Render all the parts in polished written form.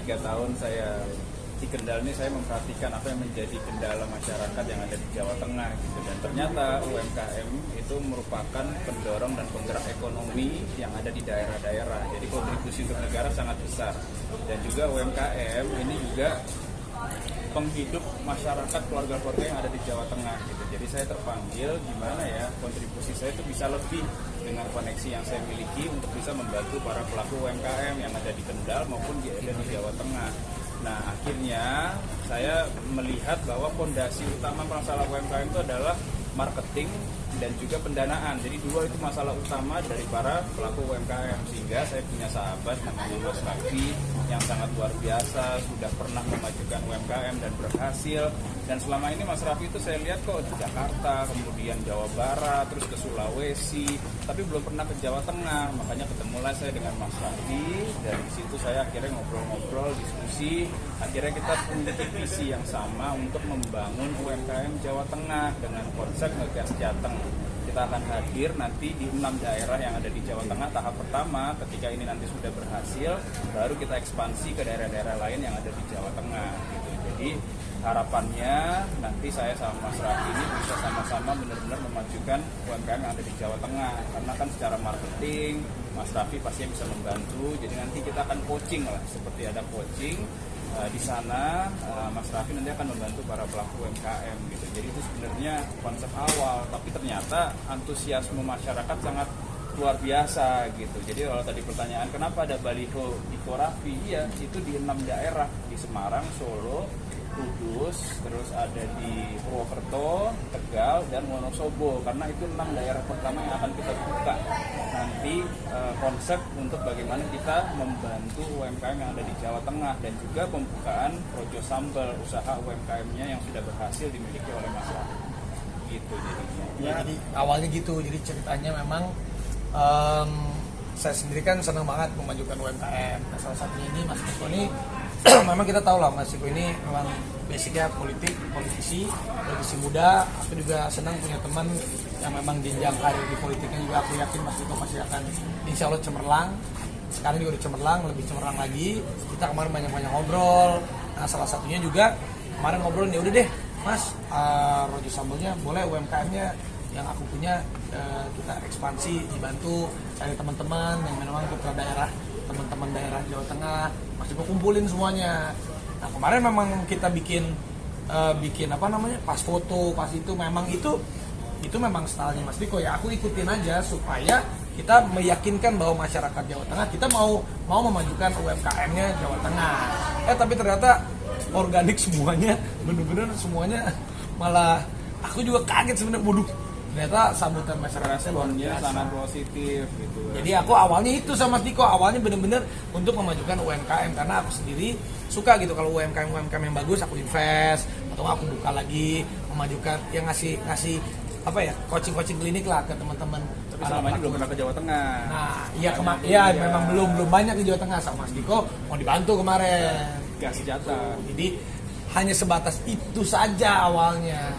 3 tahun saya di Kendal ini, saya memperhatikan apa yang menjadi kendala masyarakat yang ada di Jawa Tengah gitu. Dan ternyata UMKM itu merupakan pendorong dan penggerak ekonomi yang ada di daerah-daerah. Jadi kontribusi untuk negara sangat besar. Dan juga UMKM ini juga penghidup masyarakat keluarga-keluarga yang ada di Jawa Tengah gitu. Jadi saya terpanggil gimana ya kontribusi saya itu bisa lebih dengan koneksi yang saya miliki untuk bisa membantu para pelaku UMKM yang ada di Kendal maupun di Jawa Tengah. Nah, akhirnya saya melihat bahwa fondasi utama masalah UMKM itu adalah marketing dan juga pendanaan. Jadi dua itu masalah utama dari para pelaku UMKM. Sehingga saya punya sahabat namanya Mas Raffi yang sangat luar biasa, sudah pernah memajukan UMKM dan berhasil. Dan selama ini Mas Raffi itu saya lihat kok di Jakarta, kemudian Jawa Barat, terus ke Sulawesi, tapi belum pernah ke Jawa Tengah. Makanya ketemulah saya dengan Mas Raffi, dan di situ saya akhirnya ngobrol-ngobrol, diskusi. Akhirnya kita punya visi yang sama untuk membangun UMKM Jawa Tengah dengan konsep Ngegas Jateng. Kita akan hadir nanti di 6 daerah yang ada di Jawa Tengah tahap pertama. Ketika ini nanti sudah berhasil, baru kita ekspansi ke daerah-daerah lain yang ada di Jawa Tengah gitu. Jadi harapannya nanti saya sama Mas Raffi ini bisa sama-sama benar-benar memajukan UMKM yang ada di Jawa Tengah. Karena kan secara marketing Mas Raffi pastinya bisa membantu. Jadi nanti kita akan coaching lah, seperti ada coaching di sana. Mas Raffi nanti akan membantu para pelaku UMKM gitu. Jadi itu sebenarnya konsep awal, tapi ternyata antusiasme masyarakat sangat luar biasa gitu. Jadi kalau tadi pertanyaan kenapa ada baliho di Raffi, iya itu di 6 daerah, di Semarang, Solo, Kudus, terus ada di Purwokerto, Tegal, dan Wonosobo. Karena itu 6 daerah pertama yang akan kita buka nanti konsep untuk bagaimana kita membantu UMKM yang ada di Jawa Tengah, dan juga pembukaan Projo Sambal, usaha UMKM-nya yang sudah berhasil dimiliki oleh masyarakat. Gitu jadinya. Ya, jadi awalnya gitu. Jadi ceritanya memang saya sendiri kan senang banget memajukan UMKM. Nah, salah satunya ini Mas Niko ini memang kita tahu lah Mas Niko ini memang basicnya politisi muda. Aku juga senang punya teman yang memang jenjang karir di politiknya juga. Aku yakin Mas Niko pasti akan insya Allah cemerlang. Sekarang juga udah cemerlang, lebih cemerlang lagi. Kita kemarin banyak-banyak ngobrol. Nah, salah satunya juga kemarin ngobrol ya udah deh Mas, Projo Sambalnya boleh UMKM-nya yang aku punya kita ekspansi, dibantu cari teman-teman yang memang putra daerah, teman-teman daerah Jawa Tengah, masih kumpulin semuanya. Nah kemarin memang kita bikin apa namanya, pas foto, pas itu memang stylenya Mas Diko ya, aku ikutin aja supaya kita meyakinkan bahwa masyarakat Jawa Tengah kita mau memajukan UMKM-nya Jawa Tengah. Tapi ternyata organik semuanya, bener-bener semuanya, malah aku juga kaget sebenarnya, waduh ternyata sambutan masyarakatnya luar biasa, sangat positif gitu. Jadi aku awalnya itu sama Mas Diko, awalnya bener-bener untuk memajukan UMKM, karena aku sendiri suka gitu kalau UMKM yang bagus aku invest, atau aku buka lagi, memajukan, yang ngasih apa ya, coaching klinik lah ke teman-teman. Tapi selama ini belum pernah ke Jawa Tengah. Nah iya memang belum banyak di Jawa Tengah. Sama Mas Diko mau dibantu kemarin Gas Jateng. Jadi hanya sebatas itu saja awalnya.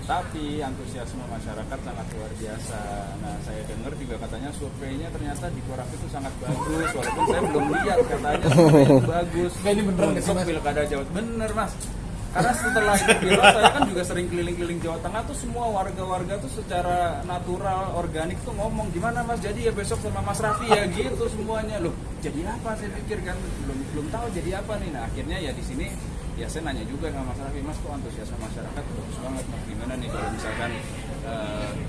Tapi antusiasme masyarakat sangat luar biasa. Nah, saya dengar juga katanya surveinya ternyata di Korak itu sangat bagus, walaupun saya belum lihat, katanya surveinya bagus. Ini beneran nggak sih, Mas? Pilkada Jawa, bener Mas. Karena setelah itu viral, saya kan juga sering keliling-keliling Jawa Tengah tuh, semua warga-warga tuh secara natural, organik tuh ngomong, gimana Mas jadi ya besok sama Mas Raffi ya gitu semuanya. Loh, jadi apa, saya pikir kan belum tahu jadi apa nih. Nah, akhirnya ya di sini ya saya nanya juga sama Mas Raffi, Mas kok antusiasme masyarakat bagus banget Mas, gimana nih kalau misalkan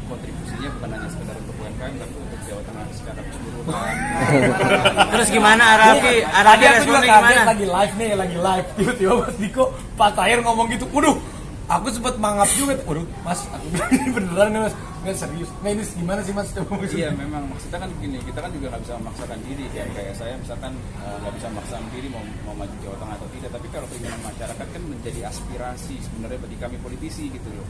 kontribusinya bukan hanya sekedar untuk UMKM tapi untuk Jawa Tengah secara keseluruhan. Terus gimana Raffi? Tadi aku juga kaget, lagi live tiba-tiba Mas Diko Pak Tahir ngomong gitu, waduh aku sempat mangap juga, waduh Mas aku bilang ini beneran nih Mas, nggak serius. Nah ini gimana sih Mas? Iya memang maksudnya kan begini, kita kan juga nggak bisa memaksakan diri kan, kayak saya misalkan nggak bisa memaksakan diri mau maju Jawa Tengah atau tidak, tapi kalau keinginan masyarakat kan menjadi aspirasi sebenarnya bagi kami politisi gitu loh.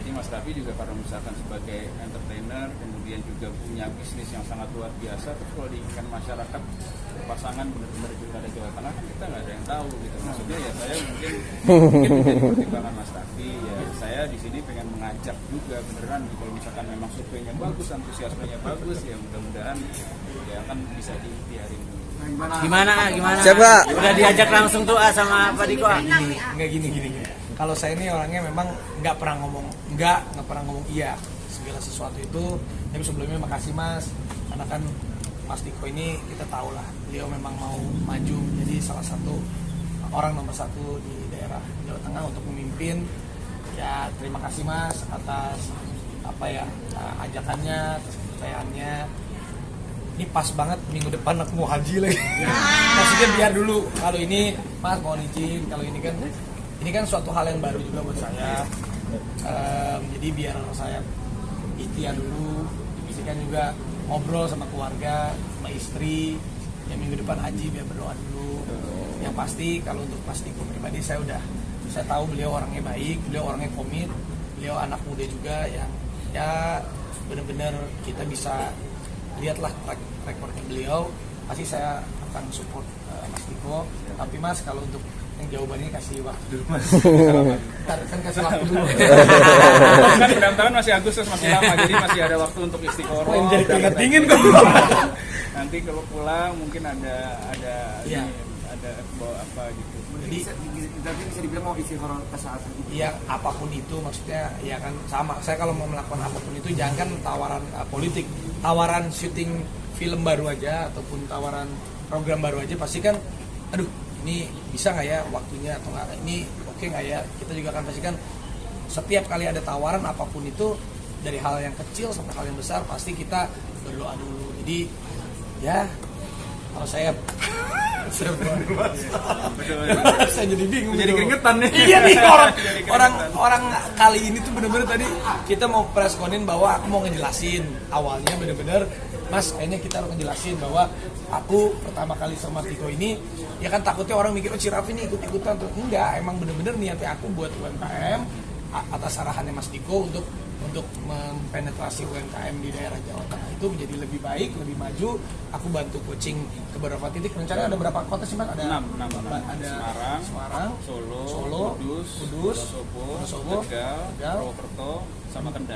Jadi Mas Raffi juga karena misalkan sebagai entertainer, kemudian juga punya bisnis yang sangat luar biasa, terus kalau diinginkan masyarakat pasangan benar-benar juga ada Jawa Tengah, kan kita nggak ada yang tahu gitu. Maksudnya ya saya mungkin menjadi pertimbangan Mas Raffi, ya saya di sini pengen mengajak juga beneran kalau misalkan memang surveinya bagus, antusiasmenya bagus, ya mudah-mudahan ya kan bisa diikhtiarin. Gimana? Siap, Kak? Udah diajak langsung tuh sama Pak Diko. Nggak gini. Kalau saya ini orangnya memang nggak pernah ngomong iya segala sesuatu itu. Tapi sebelumnya makasih Mas, karena kan Mas Diko ini kita tahu lah, beliau memang mau maju jadi salah satu orang nomor 1 di daerah Jawa Tengah untuk memimpin. Ya terima kasih Mas atas ajakannya, atas kepercayaannya. Ini pas banget minggu depan aku mau haji lagi. Maksudnya biar dulu kalau ini Mas mohon izin, kalau ini kan suatu hal yang baru juga buat saya. Jadi biar saya ikhtiar dulu, bisikan juga ngobrol sama keluarga, sama istri. Ya minggu depan haji biar berdoa dulu. Yang pasti kalau untuk Mas Diko pribadi saya tahu beliau orangnya baik, beliau orangnya komit, beliau anak muda juga yang ya benar-benar kita bisa lihatlah rekornya beliau. Pasti saya akan support Mas Diko. Tapi Mas kalau untuk yang jawabannya kasih waktu dulu Mas. Kan kasih waktu dulu. Kan pendaftaran masih Agustus, masih lama, jadi masih ada waktu untuk istiqoroh. Jadi keringat dingin kok. Nanti kalau pulang mungkin ada Iya. ada bawa apa gitu. Jadi bisa dibilang mau isi horor ke saat itu. ya apapun itu maksudnya ya kan sama. Saya kalau mau melakukan apapun itu jangan tawaran politik, tawaran syuting film baru aja ataupun tawaran program baru aja pasti kan aduh ini bisa nggak ya waktunya atau nggak, ini oke nggak ya. Kita juga akan pastikan setiap kali ada tawaran apapun itu dari hal yang kecil sampai hal yang besar pasti kita berdoa dulu. Jadi ya kalau saya saya jadi bingung, Jadi keringetan nih. Iya nih orang kali ini tuh bener-bener tadi kita mau press-conin bahwa aku mau ngejelasin awalnya bener-bener Mas kayaknya kita harus ngejelasin bahwa aku pertama kali sama Tiko ini ya kan takutnya orang mikir si Raffi ini ikut-ikutan tuh enggak, emang bener-bener niatnya aku buat UMKM atas arahannya Mas Diko untuk mempenetrasi UMKM di daerah Jawa Tengah itu menjadi lebih baik, lebih maju. Aku bantu coaching ke beberapa titik. Rencananya ada berapa kota sih Mas? Ada 6. Semarang, Solo, Kudus, Wonosobo, Tegal, Purwokerto,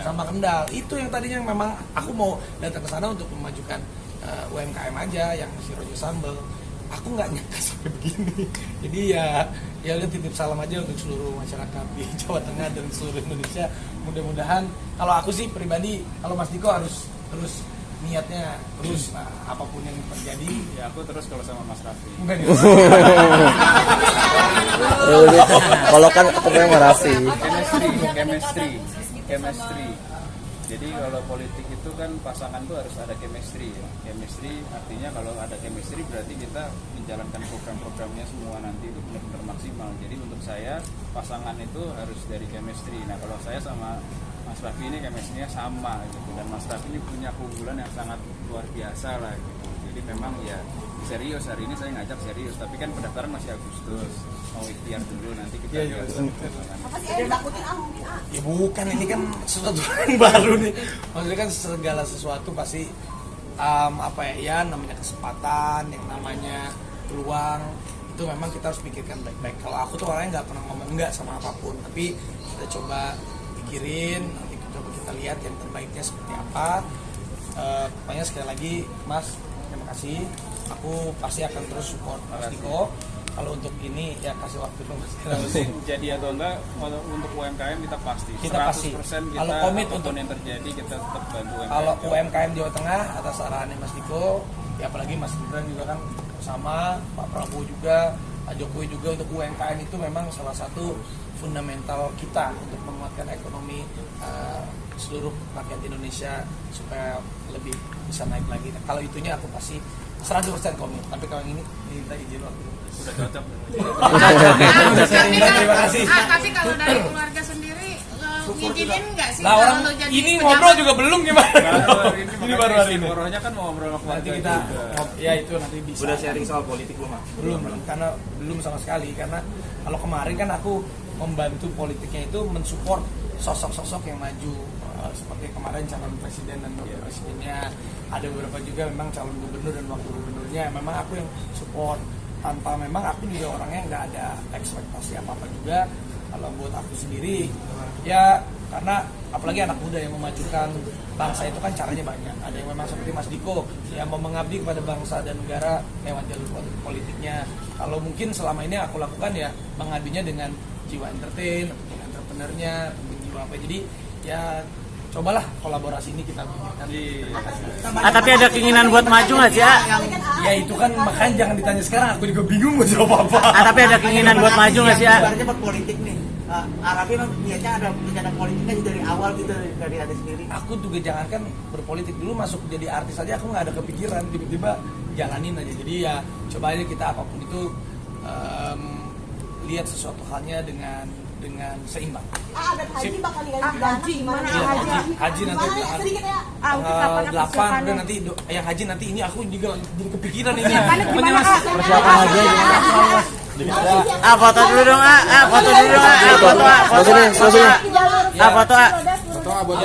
sama Kendal. Itu yang tadinya memang aku mau datang ke sana untuk memajukan UMKM aja yang si Rojo Sambel. Aku nggak nyangka sampai begini. Jadi ya udah titip salam aja untuk seluruh masyarakat di Jawa Tengah dan seluruh Indonesia. Mudah-mudahan kalau aku sih pribadi, kalau Mas Diko harus terus niatnya terus apapun yang terjadi. Ya aku terus kalau sama Mas Raffi. Bukan ya? Kalau kan aku pengen Raffi. Chemistry. Jadi kalau politik itu kan pasangan tuh harus ada chemistry ya. Chemistry artinya kalau ada chemistry berarti kita menjalankan program-programnya semua nanti itu benar-benar maksimal. Jadi untuk saya pasangan itu harus dari chemistry. Nah kalau saya sama Mas Raffi ini chemistry-nya sama gitu. Dan Mas Raffi ini punya keunggulan yang sangat luar biasa lah gitu. Jadi memang ya serius, hari ini saya ngajak serius. Tapi kan pendaftaran masih Agustus. Mau ikhtiar dulu nanti kita lihat. Apa sih yang takutin mungkin Ya bukan, ini kan sesuatu yang baru nih. Maksudnya kan segala sesuatu pasti namanya kesempatan, yang namanya peluang itu memang kita harus pikirkan baik-baik. Kalau aku tuh orangnya nggak pernah ngomong enggak sama apapun, tapi kita coba pikirin, nanti coba kita lihat yang terbaiknya seperti apa. Pokoknya sekali lagi Mas, terima kasih. Aku pasti akan terus support Mas Diko. Kalau untuk ini ya kasih waktu dulu Mas. Jadi atau enggak untuk UMKM kita pasti. Kita pasti. 100% kita Kalau komit apapun untuk yang terjadi kita tetap bantu UMKM. Kalau UMKM Jawa Tengah atas arahannya Mas Diko, ya apalagi Mas Gibran juga kan sama, Pak Prabowo juga, Pak Jokowi juga, untuk UMKM itu memang salah satu fundamental kita untuk menguatkan ekonomi seluruh rakyat Indonesia supaya lebih bisa naik lagi. Nah, kalau itunya aku pasti 100% komit. Tapi kalau ini minta izin waktu. Udah cocok. Terima kasih. Tapi kalau dari keluarga sendiri ngizinin nggak sih? Nah orang kalau jadi ini pejabat? ngobrol juga belum gimana? Ini baru hari ini. Istiqorohnya kan mau ngobrol sama keluarga Nanti kita juga. ya itu nanti bisa. Udah sharing soal politik belum, Mas? Belum, karena belum sama sekali. Karena kalau kemarin kan aku membantu politiknya itu mensupport sosok-sosok yang maju, seperti kemarin calon presiden dan wakil presidennya. Ada beberapa juga memang calon gubernur dan wakil gubernurnya. Memang aku yang support, tanpa memang aku juga orangnya nggak ada ekspektasi apa-apa juga. Kalau buat aku sendiri ya karena apalagi anak muda yang memajukan bangsa itu kan caranya banyak. Ada yang memang seperti Mas Diko yang mau mengabdi kepada bangsa dan negara lewat jalur politiknya. Kalau mungkin selama ini aku lakukan ya mengabdinya dengan jiwa entertain, dengan entrepreneurnya, dengan jiwa apa. Jadi ya cobalah kolaborasi ini kita bikin. Tapi ada keinginan buat maju nggak sih, ah? Ya itu kan makanya jangan ditanya sekarang, aku juga bingung mau jawab apa. Tapi ada keinginan buat maju nggak sih, ah? Ibaratnya berpolitik nih. Arabi memang biasanya ada rencana politiknya dari awal gitu dari ada sendiri. Aku juga jangankan berpolitik dulu, masuk jadi artis aja aku nggak ada kepikiran, tiba-tiba jalanin aja. Jadi ya coba aja kita apapun itu lihat sesuatu halnya dengan seimbang. Ada haji bakal diganti Haji gimana? Iya, Haji. haji nanti sedikit ya. Untuk kapan tanggal 8 persiapannya? udah nanti yang haji nanti ini aku juga jadi kepikiran ini. Persiapannya Pokoknya gimana, Mas, Kak? persiapan aja gimana? Ah, foto dulu dong, ah. Foto dulu dong, ah. Foto, ah. Foto, ah. Foto, ah.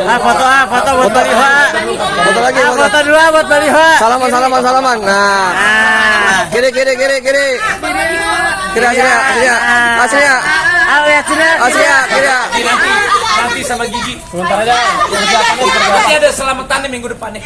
Ah, foto, ah. Foto buat baliho, ah. Foto lagi, Ah, foto. foto dulu, ah, buat baliho, ah. Salaman. Nah, Ah. kiri. Kiri aslinya. Ah, lihat sini. Aslinya, kiri. Nanti sama Gigi. Sebentar aja yang persiapannya nanti ada selamatannya minggu depan nih.